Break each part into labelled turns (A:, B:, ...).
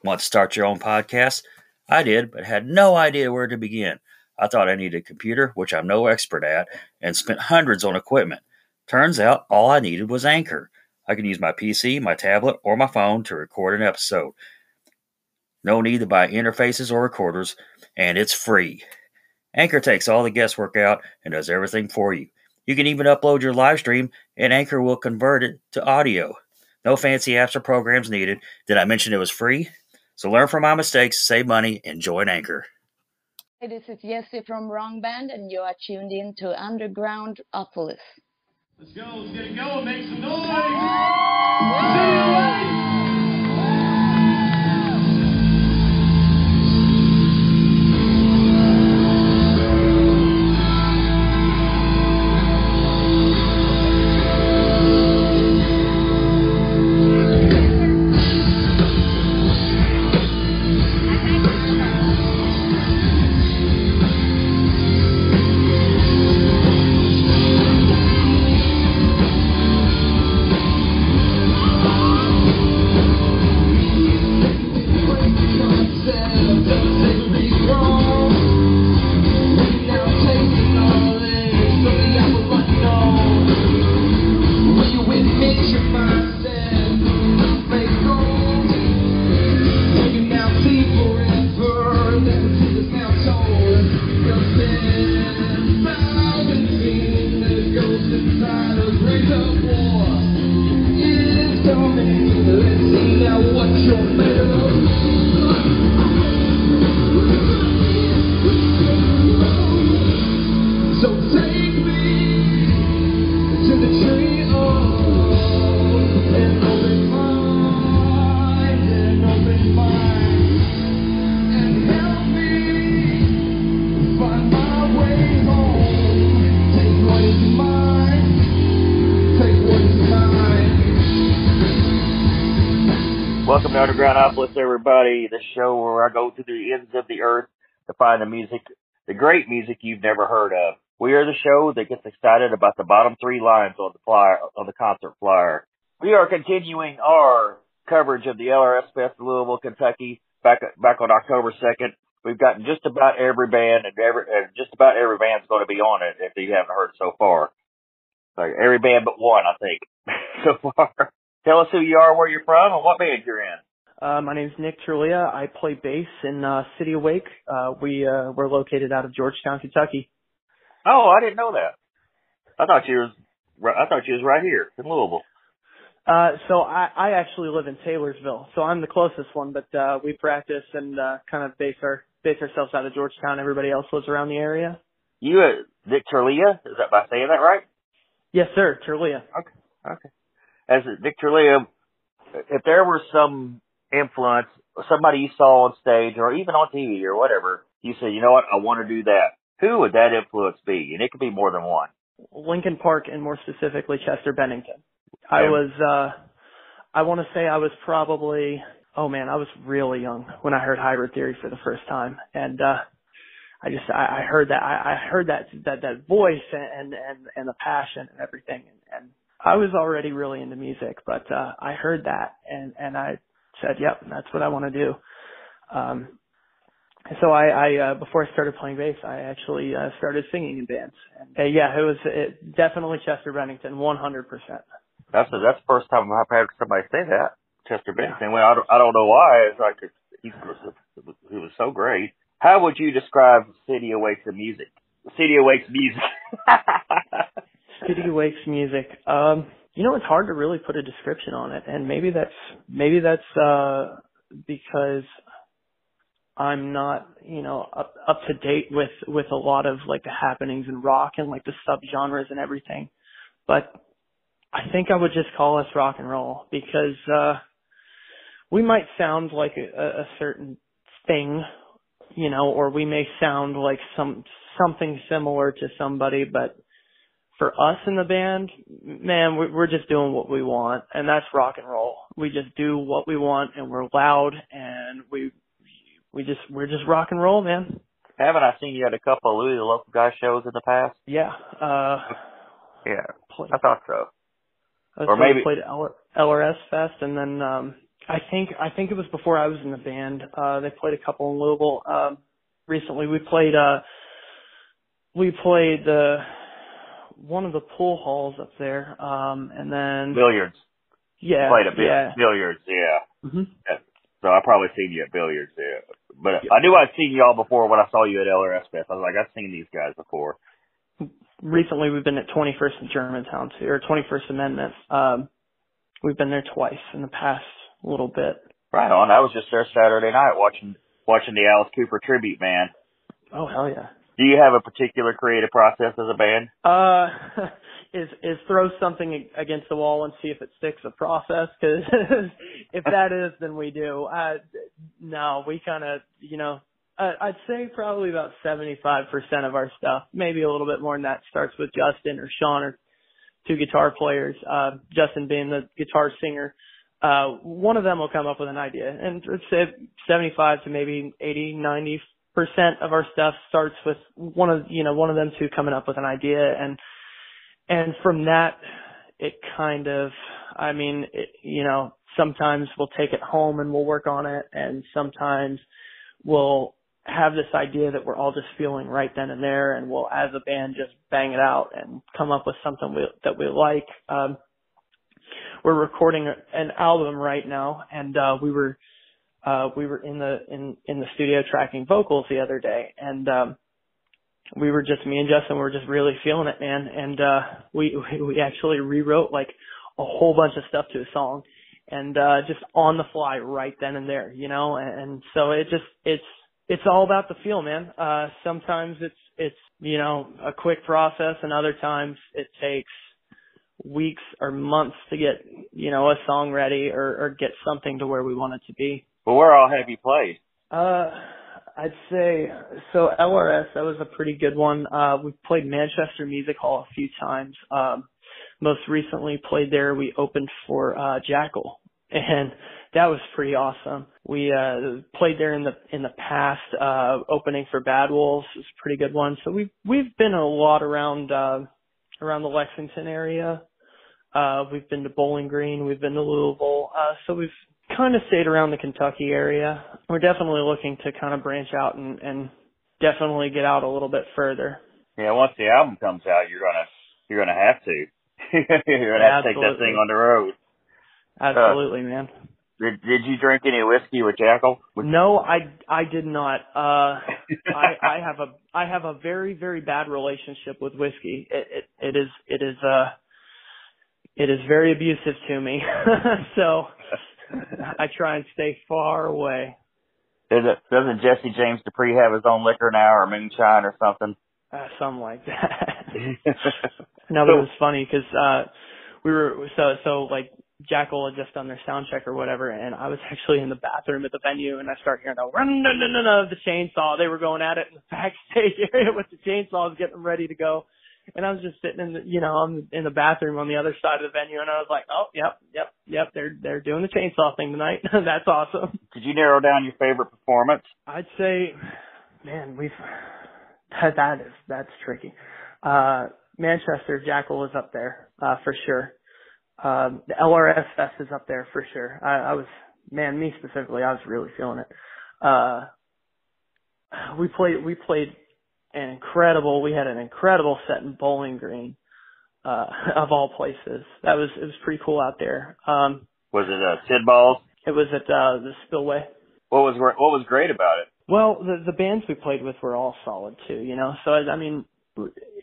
A: Want to start your own podcast? I did, but had no idea where to begin. I thought I needed a computer, which I'm no expert at, and spent hundreds on equipment. Turns out all I needed was Anchor. I could use my PC, my tablet, or my phone to record an episode. No need to buy interfaces or recorders, and it's free. Anchor takes all the guesswork out and does everything for you. You can even upload your live stream, and Anchor will convert it to audio. No fancy apps or programs needed. Did I mention it was free? So learn from my mistakes, save money, and join Anchor.
B: Hey, this is Jessie from Wrong Band, and you are tuned in to Underground Opolis.
C: Let's go, let's get it going, make some noise! See you later!
A: Welcome to Underground Opolis, everybody, the show where I go to the ends of the earth to find the music, the great music you've never heard of. We are the show that gets excited about the bottom three lines on the flyer, on the concert flyer. We are continuing our coverage of the LRSFEST in Louisville, Kentucky, back on October 2nd. We've gotten just about every band, and just about every band's going to be on it if you haven't heard so far. Like every band but one, I think, so far. Tell us who you are, where you're from, and what band you're in.
D: My name's Nick Tirlea. I play bass in City of Wake. We're located out of Georgetown, Kentucky.
A: Oh, I didn't know that. I thought you was right here in Louisville.
D: So I actually live in Taylorsville, so I'm the closest one. But we practice and kind of base ourselves out of Georgetown. Everybody else lives around the area.
A: You, Nick Tirlea? Is that by saying that right?
D: Yes, sir, Tirlea.
A: Okay. As Nick Tirlea, if there were some influence, somebody you saw on stage or even on TV or whatever, you said, you know what, I want to do that. Who would that influence be? And it could be more than one.
D: Lincoln Park, and more specifically Chester Bennington.
A: Yeah.
D: I want to say I was probably, I was really young when I heard Hybrid Theory for the first time. And, I heard that voice and the passion and everything. And I was already really into music, but I heard that and I said, yep, that's what I want to do. So I before I started playing bass, I actually started singing in bands. And it was definitely Chester Bennington, 100%.
A: That's the first time I've had somebody say that, Chester Bennington. Yeah. Well, I don't know why. It's like he was so great. How would you describe City of Wake's music? City of Wake's music.
D: City of Wake's music. It's hard to really put a description on it, and maybe that's because I'm not, up to date with a lot of like the happenings in rock and like the subgenres and everything. But I think I would just call us rock and roll because we might sound like a certain thing, or we may sound like something similar to somebody, but for us in the band, man, we're just doing what we want, and that's rock and roll. We just do what we want, and we're loud, and we're just rock and roll, man.
A: Haven't I seen you at a couple of Louisville local guy shows in the past?
D: Yeah.
A: I thought so.
D: Or maybe played LRSFEST, and then I think it was before I was in the band. They played a couple in Louisville. Recently we played one of the pool halls up there. And then
A: Billiards.
D: Yeah.
A: You played a
D: yeah.
A: billiards, yeah.
D: Mm-hmm.
A: So I probably seen you at billiards, yeah. But I knew I'd seen y'all before when I saw you at LRSFEST. I was like, I've seen these guys before.
D: Recently we've been at 21st in Germantown too, or 21st Amendment. We've been there twice in the past little bit. Right
A: on. I was just there Saturday night watching the Alice Cooper tribute, man.
D: Oh, hell yeah.
A: Do you have a particular creative process as a band?
D: Is throw something against the wall and see if it sticks a process? Because if that is, then we do. No, we kind of, I'd say probably about 75% of our stuff, maybe a little bit more than that, starts with Justin or Sean or two guitar players. Justin being the guitar singer. One of them will come up with an idea, and let's say 75 to maybe 80, 90% of our stuff starts with one of them two coming up with an idea, and from that, it kind of, sometimes we'll take it home and we'll work on it, and sometimes we'll have this idea that we're all just feeling right then and there, and we'll, as a band, just bang it out and come up with something that we like. We're recording an album right now, and we were in the studio tracking vocals the other day, and me and Justin were just really feeling it, man. And we actually rewrote like a whole bunch of stuff to a song, and just on the fly right then and there, And so it's all about the feel, man. Sometimes it's a quick process, and other times it takes weeks or months to get a song ready or get something to where we want it to be.
A: Well, where all have you played?
D: I'd say so. LRS, that was a pretty good one. We've played Manchester Music Hall a few times. Most recently played there. We opened for Jackal, and that was pretty awesome. We played there in the past, opening for Bad Wolves. It was a pretty good one. So we've been a lot around the Lexington area. We've been to Bowling Green. We've been to Louisville. So we've kind of stayed around the Kentucky area. We're definitely looking to kind of branch out and definitely get out a little bit further.
A: Yeah, once the album comes out, you're gonna have to. You're gonna have to take that thing on the road.
D: Absolutely, man.
A: Did you drink any whiskey with Jackal?
D: No, I did not. I have a very, very bad relationship with whiskey. It is very abusive to me. So I try and stay far away.
A: Doesn't Jesse James Dupree have his own liquor now, or moonshine or something?
D: Something like that. No, but it was funny because we were like Jackal had just done their sound check or whatever, and I was actually in the bathroom at the venue, and I started hearing the chainsaw. They were going at it in the backstage area with the chainsaws, getting them ready to go. And I was just sitting I'm in the bathroom on the other side of the venue, and I was like, oh, yep, they're doing the chainsaw thing tonight. That's awesome.
A: Did you narrow down your favorite performance?
D: I'd say, man, that's tricky. Manchester Jackal is up there, for sure. The LRSFEST is up there for sure. Me specifically, I was really feeling it. We played we had an incredible set in Bowling Green, of all places. It was pretty cool out there.
A: Was it Sid Balls?
D: It was at the Spillway.
A: What was great about it?
D: Well, the bands we played with were all solid too, So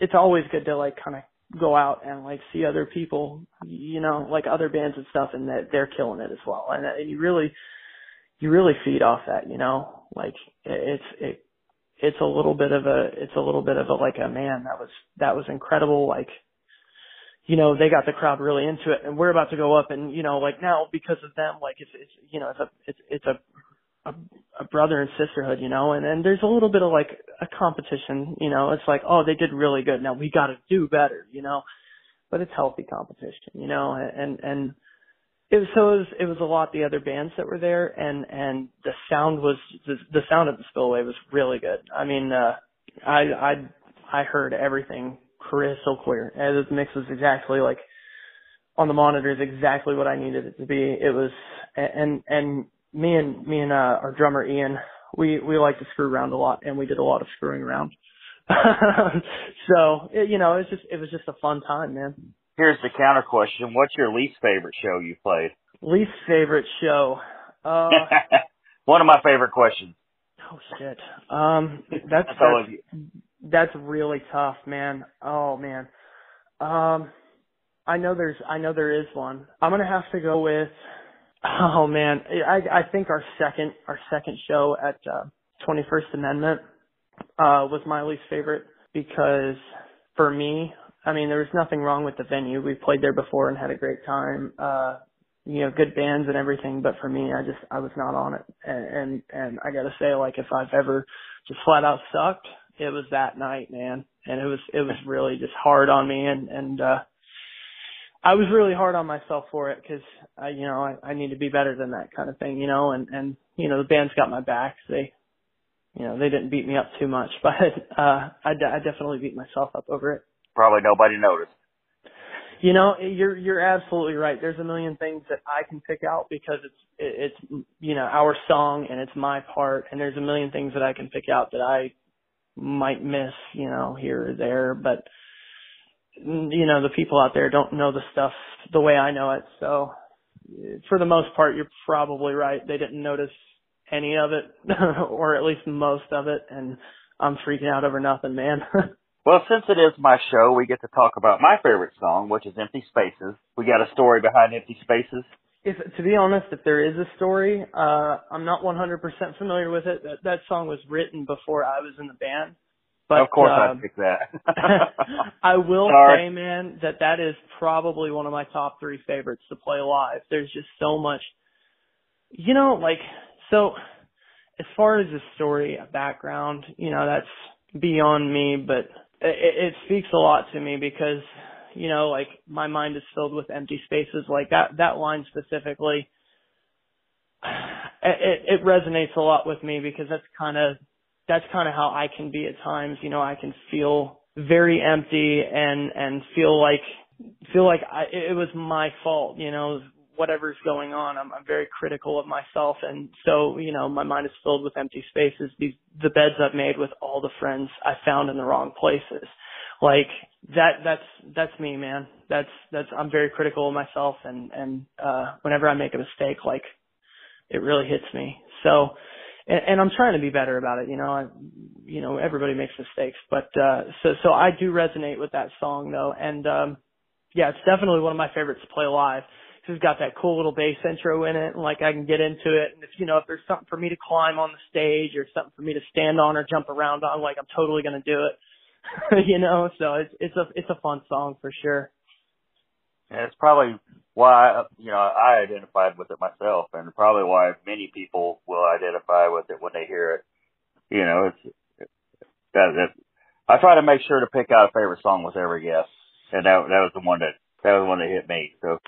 D: it's always good to like kind of go out and like see other people, like other bands and stuff, and that they're killing it as well. And you really feed off that, like it's a little bit of a like a man, that was incredible. Like, they got the crowd really into it, and we're about to go up, and like now because of them, like it's a brother and sisterhood, and there's a little bit of like a competition, it's like, oh, they did really good, now we got to do better, but it's healthy competition, and it was a lot the other bands that were there, and the sound of the Spillway was really good. I heard everything crystal clear, and the mix was exactly like on the monitor is exactly what I needed it to be. It was, and me and our drummer Ian, we like to screw around a lot, and we did a lot of screwing around. So it was just a fun time, man.
E: Here's the counter question: what's your least favorite show you played?
D: Least favorite show?
E: One of my favorite questions.
D: Oh shit. That's really tough, man. Oh man. I know there is one. I'm gonna have to go with. Oh man, I think our second show at 21st Amendment was my least favorite because for me, I mean, there was nothing wrong with the venue. We played there before and had a great time. Good bands and everything, but for me, I was not on it. And I gotta say, like, if I've ever just flat out sucked, it was that night, man. And it was really just hard on me, and I was really hard on myself for it because I need to be better than that kind of thing, and the band's got my back. They didn't beat me up too much, but I definitely beat myself up over it.
E: Probably nobody noticed.
D: You're absolutely right. There's a million things that I can pick out because it's our song and it's my part, and there's a million things that I can pick out that I might miss, here or there, but the people out there don't know the stuff the way I know it. So for the most part, you're probably right. They didn't notice any of it or at least most of it. And I'm freaking out over nothing, man.
E: Well, since it is my show, we get to talk about my favorite song, which is Empty Spaces. We got a story behind Empty Spaces.
D: To be honest, if there is a story, I'm not 100% familiar with it. That song was written before I was in the band. But,
E: of course I picked that.
D: I will say, man, that is probably one of my top 3 favorites to play live. There's just so much, so as far as the story, a background, that's beyond me, but it speaks a lot to me because, my mind is filled with empty spaces. Like that line specifically, it resonates a lot with me because that's kind of how I can be at times. I can feel very empty and feel like it was my fault, whatever's going on. I'm very critical of myself. And so, my mind is filled with empty spaces. The beds I've made with all the friends I found in the wrong places. Like that's me, man. I'm very critical of myself. And whenever I make a mistake, like it really hits me. So, and I'm trying to be better about it. Everybody makes mistakes, but, so I do resonate with that song though. And, it's definitely one of my favorites to play live. It's got that cool little bass intro in it, and like I can get into it. And if there's something for me to climb on the stage or something for me to stand on or jump around on, like I'm totally going to do it. So it's a fun song for sure.
E: And it's probably why, I identified with it myself, and probably why many people will identify with it when they hear it. I try to make sure to pick out a favorite song with every guest, and that was the one that hit me. So.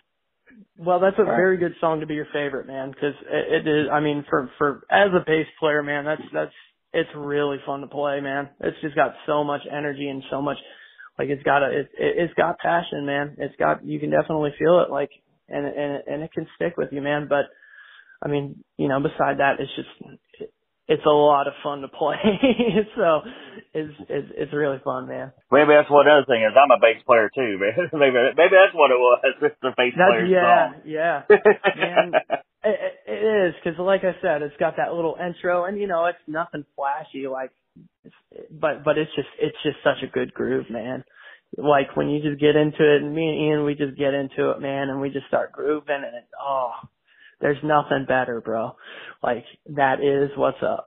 D: Well, that's a very good song to be your favorite, man, because it is. I mean, for as a bass player, man, it's really fun to play, man. It's just got so much energy and so much, like it's got passion, man. You can definitely feel it, like, and it can stick with you, man. But I mean, beside that, it's a lot of fun to play. So it's really fun, man.
E: Maybe that's one other thing is I'm a bass player too, man. maybe that's what it was. It's the bass player song. Yeah.
D: Man, it is because, like I said, it's got that little intro, and it's nothing flashy, but it's just such a good groove, man. Like when you just get into it, and me and Ian, we just get into it, man, and we just start grooving, and there's nothing better, bro. Like, that is what's up.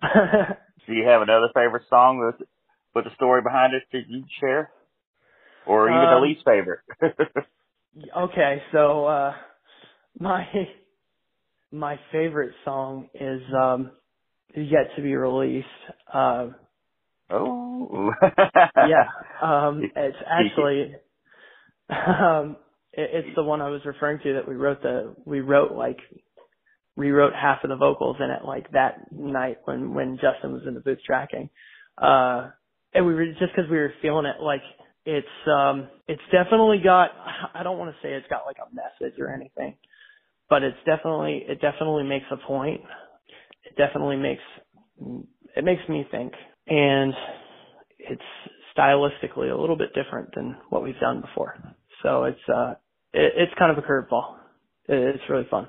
E: Do you have another favorite song with a story behind it that you share? Or even the least favorite?
D: Okay, so my favorite song is yet to be released.
E: Oh.
D: Yeah. It's actually it's the one I was referring to that we rewrote half of the vocals in it, like that night when Justin was in the booth tracking. And we were, just cause we were feeling it, like It's definitely got, I don't want to say it's got like a message or anything, but it definitely makes a point. It definitely makes me think, and it's stylistically a little bit different than what we've done before. So it's kind of a curveball. It's really fun.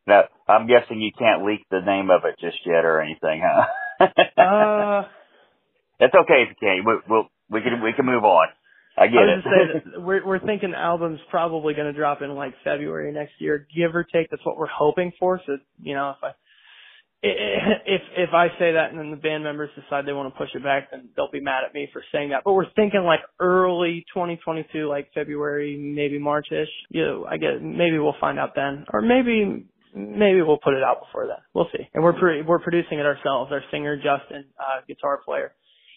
E: Now, I'm guessing you can't leak the name of it just yet or anything, huh? It's okay if you can't. We can move on. I get it.
D: Say that we're thinking the album's probably going to drop in like February next year, give or take. That's what we're hoping for. So, you know, if I say that and then the band members decide they want to push it back, then they'll be mad at me for saying that. But we're thinking like early 2022, like February, maybe March-ish. You know, I guess maybe we'll find out then, or maybe we'll put it out before then. We'll see. And we're producing it ourselves. Our singer Justin, guitar player,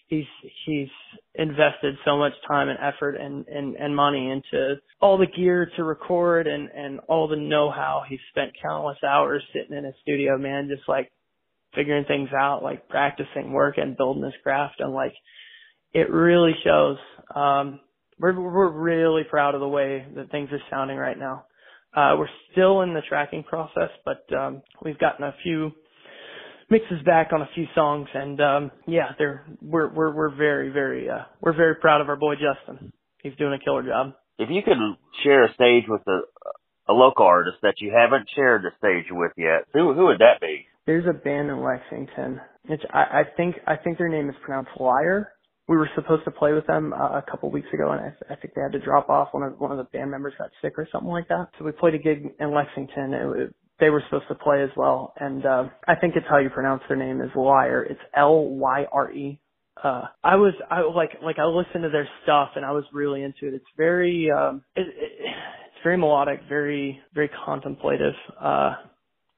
D: he's invested so much time and effort and money into all the gear to record and all the know-how. He's spent countless hours sitting in his studio, man, just like figuring things out, like practicing, working, building his craft, and like it really shows. We're really proud of the way that things are sounding right now. We're still in the tracking process, but we've gotten a few mixes back on a few songs, and we're very proud of our boy Justin. He's doing a killer job.
E: If you could share a stage with a local artist that you haven't shared the stage with yet, who would that be?
D: There's a band in Lexington. I think their name is pronounced Liar. We were supposed to play with them a couple weeks ago, and I think they had to drop off. One of the band members got sick or something like that. So we played a gig in Lexington. They were supposed to play as well, and I think it's how you pronounce their name is Liar. It's Lyre. I listened to their stuff and I was really into it. It's very it's very melodic, very very contemplative.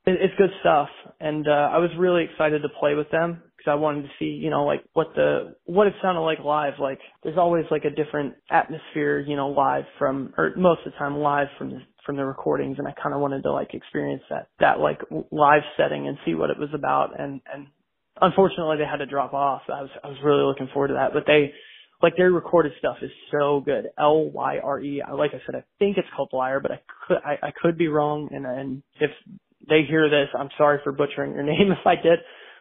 D: It's good stuff, and I was really excited to play with them because I wanted to see, you know, like what it sounded like live. Like there's always like a different atmosphere, you know, live or most of the time live from the recordings, and I kind of wanted to like experience that like live setting and see what it was about. And unfortunately they had to drop off. I was really looking forward to that, but their recorded stuff is so good. Lyre. Like I said, I think it's called Liar, but I could be wrong. And if they hear this, I'm sorry for butchering your name if I did.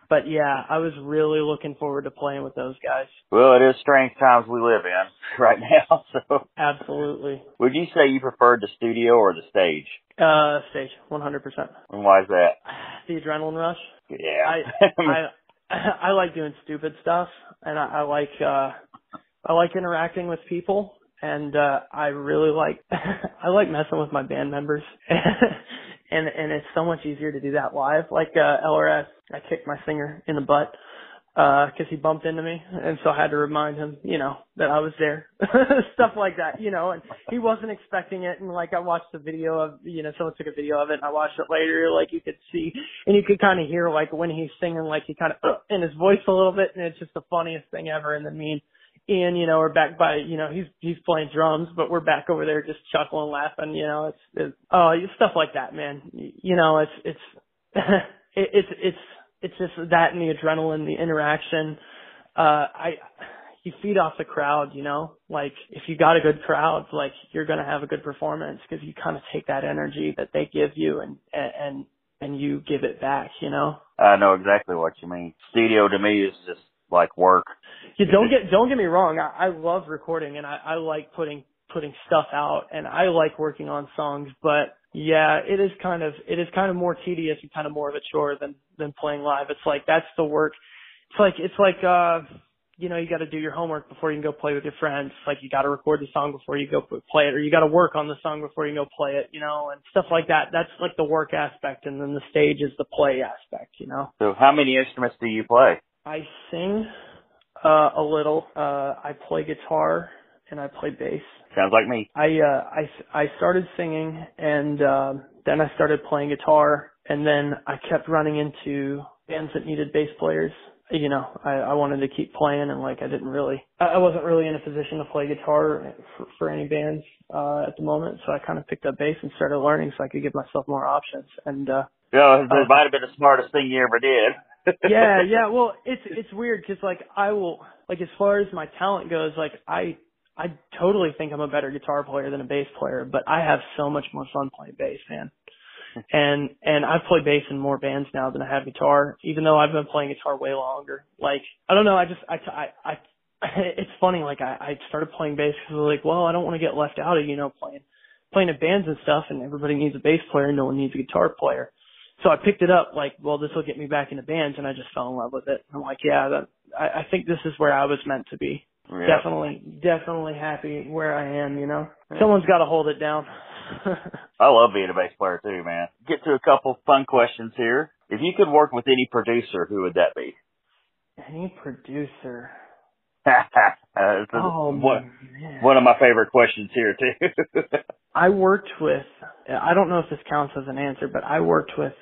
D: But yeah, I was really looking forward to playing with those guys.
E: Well, it is strange times we live in right now. So
D: absolutely.
E: Would you say you preferred the studio or the stage?
D: Stage, 100%.
E: And why is that?
D: The adrenaline rush.
E: Yeah.
D: I like doing stupid stuff, and I like interacting with people, and I really like I like messing with my band members. And it's so much easier to do that live. Like LRS, I kicked my singer in the butt because he bumped into me, and so I had to remind him, you know, that I was there. Stuff like that, you know, and he wasn't expecting it. And like I watched the video of, you know, someone took a video of it, and I watched it later. Like you could see, and you could kind of hear like when he's singing, like he kind of in his voice a little bit, and it's just the funniest thing ever. And then me and Ian, you know, we're back by, you know, he's playing drums, but we're back over there just chuckling, laughing, you know, it's stuff like that, man. You know, it's just that and the adrenaline, the interaction. You feed off the crowd, you know, like if you got a good crowd, like you're going to have a good performance because you kind of take that energy that they give you and you give it back, you know?
E: I know exactly what you mean. Studio to me is just like work.
D: Yeah, don't get me wrong. I love recording and I like putting stuff out and I like working on songs, but yeah, it is kind of more tedious and kind of more of a chore than playing live. It's like that's the work. It's like you know, you got to do your homework before you can go play with your friends. It's like you got to record the song before you go play it, or you got to work on the song before you go play it, you know, and stuff like that. That's like the work aspect, and then the stage is the play aspect, you know.
E: So how many instruments do you play?
D: I sing a little. I play guitar and I play bass.
E: Sounds like me.
D: I started singing and then I started playing guitar, and then I kept running into bands that needed bass players. You know, I wanted to keep playing, and like I wasn't really in a position to play guitar for any bands at the moment, so I kind of picked up bass and started learning so I could give myself more options. And
E: it might have been the smartest thing you ever did.
D: Yeah. Well, it's weird because like as far as my talent goes, like I totally think I'm a better guitar player than a bass player, but I have so much more fun playing bass, man. And I've played bass in more bands now than I have guitar, even though I've been playing guitar way longer. Like, I don't know, it's funny, like I started playing bass because I was like, well, I don't want to get left out of, playing in bands and stuff, and everybody needs a bass player and no one needs a guitar player. So I picked it up like, well, this will get me back into bands, and I just fell in love with it. I'm like, yeah, I think this is where I was meant to be. Yeah. Definitely happy where I am, Yeah. Someone's got to hold it down.
E: I love being a bass player too, man. Get to a couple fun questions here. If you could work with any producer, who would that be?
D: Any producer?
E: One of my favorite questions here too.
D: I worked with, I don't know if this counts as an answer, but I worked with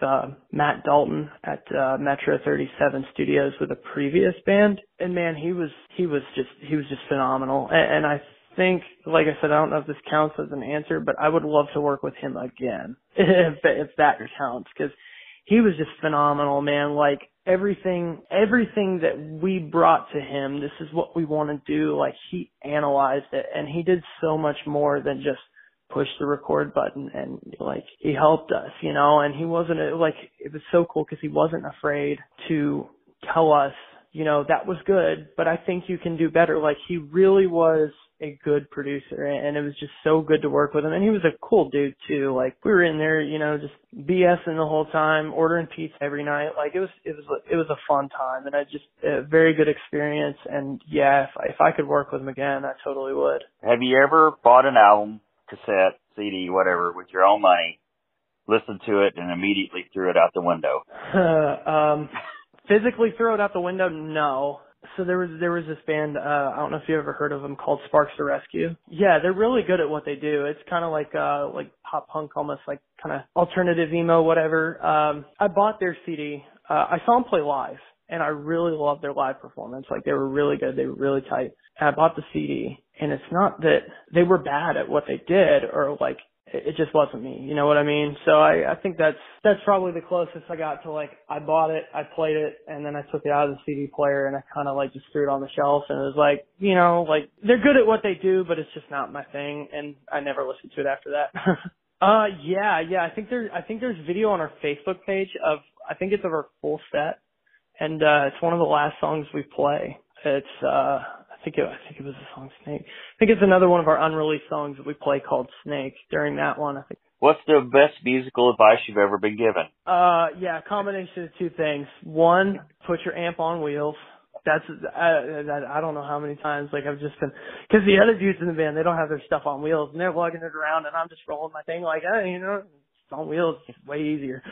D: Matt Dalton at Metro 37 Studios with a previous band, and man, he was just phenomenal. And I think, like I said, I don't know if this counts as an answer, but I would love to work with him again, if that counts, because he was just phenomenal, man. Like everything that we brought to him, this is what we want to do. Like he analyzed it, and he did so much more than just push the record button, and like he helped us, and he wasn't it was so cool because he wasn't afraid to tell us, that was good, but I think you can do better. Like he really was a good producer, and it was just so good to work with him. And he was a cool dude too. Like we were in there, just BSing the whole time, ordering pizza every night. Like it was a fun time, and a very good experience. And yeah, if I could work with him again, I totally would.
E: Have you ever bought an album, cassette, CD, whatever, with your own money, listened to it, and immediately threw it out the window?
D: Physically throw it out the window? No. So there was this band, I don't know if you ever heard of them, called Sparks to Rescue. Yeah, they're really good at what they do. It's kind of like pop punk, almost like kind of alternative emo, whatever. I bought their CD. I saw them play live, and I really loved their live performance. Like they were really good. They were really tight. And I bought the CD, and it's not that they were bad at what they did, or like it just wasn't me. You know what I mean? So I think that's probably the closest I got to, like, I bought it, I played it, and then I took it out of the CD player and I kind of like just threw it on the shelf, and it was like, like they're good at what they do, but it's just not my thing, and I never listened to it after that. Yeah. I think there's video on our Facebook page of our full set, and it's one of the last songs we play. It's I think it was the song Snake. I think it's another one of our unreleased songs that we play called Snake during that one, I think.
E: What's the best musical advice you've ever been given?
D: Yeah, a combination of two things. One, put your amp on wheels. That's, I don't know how many times, like I've just been, cause the other dudes in the band, they don't have their stuff on wheels and they're lugging it around and I'm just rolling my thing like, hey, it's on wheels, it's way easier.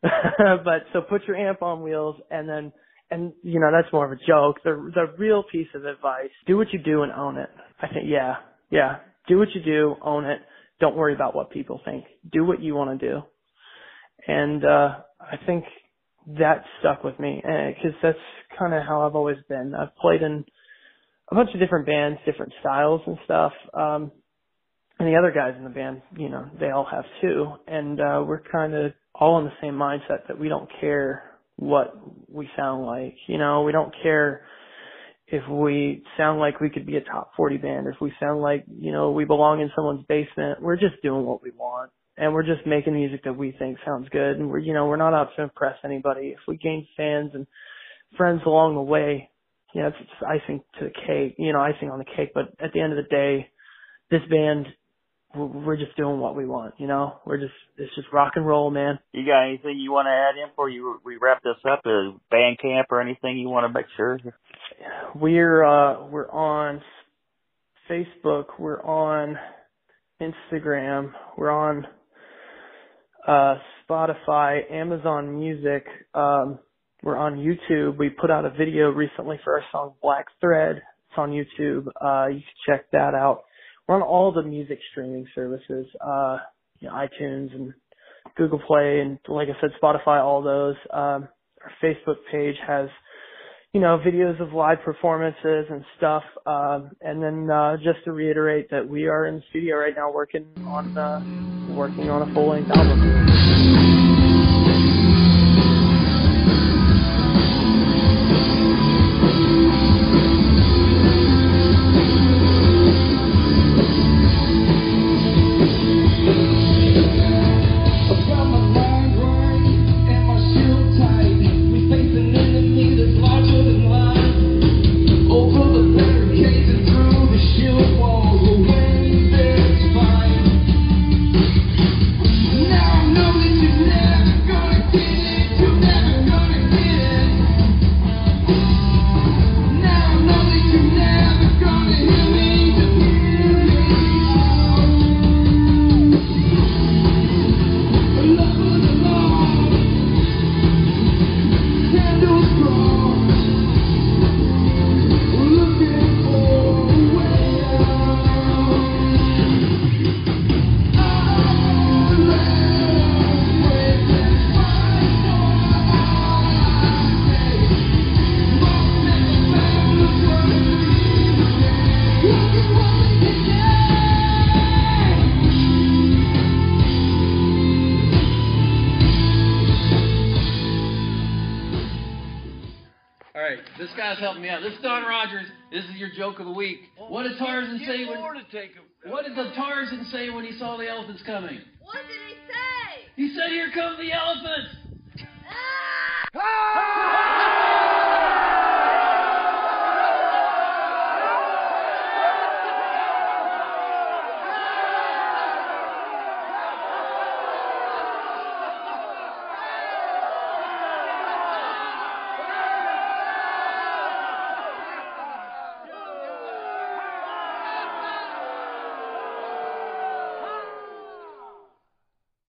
D: But so put your amp on wheels, and then, that's more of a joke. The real piece of advice, do what you do and own it. I think, yeah. Do what you do, own it. Don't worry about what people think. Do what you want to do. And, I think that stuck with me, cause that's kind of how I've always been. I've played in a bunch of different bands, different styles and stuff. And the other guys in the band, they all have too. And, we're kind of all in the same mindset that we don't care what we sound like. We don't care if we sound like we could be a top 40 band, or if we sound like, we belong in someone's basement. We're just doing what we want, and we're just making music that we think sounds good. And we're not out to impress anybody. If we gain fans and friends along the way, it's icing to the cake, icing on the cake. But at the end of the day, this band, we're just doing what we want, it's just rock and roll, man.
E: You got anything you want to add in before we wrap this up? A Bandcamp or anything you want to make sure?
D: We're on Facebook, we're on Instagram, we're on Spotify, Amazon Music, we're on YouTube. We put out a video recently for our song Black Thread. It's on YouTube. You can check that out. We're on all the music streaming services, iTunes and Google Play, and like I said, Spotify, all those. Our Facebook page has, videos of live performances and stuff. And then just to reiterate that we are in the studio right now working on a full-length album.
F: This guy's helping me out. This is Don Rogers. This is your joke of the week. What did Tarzan say when he saw the elephants coming?
G: What did he say?
F: He said, "Here come the elephants."
G: Ah!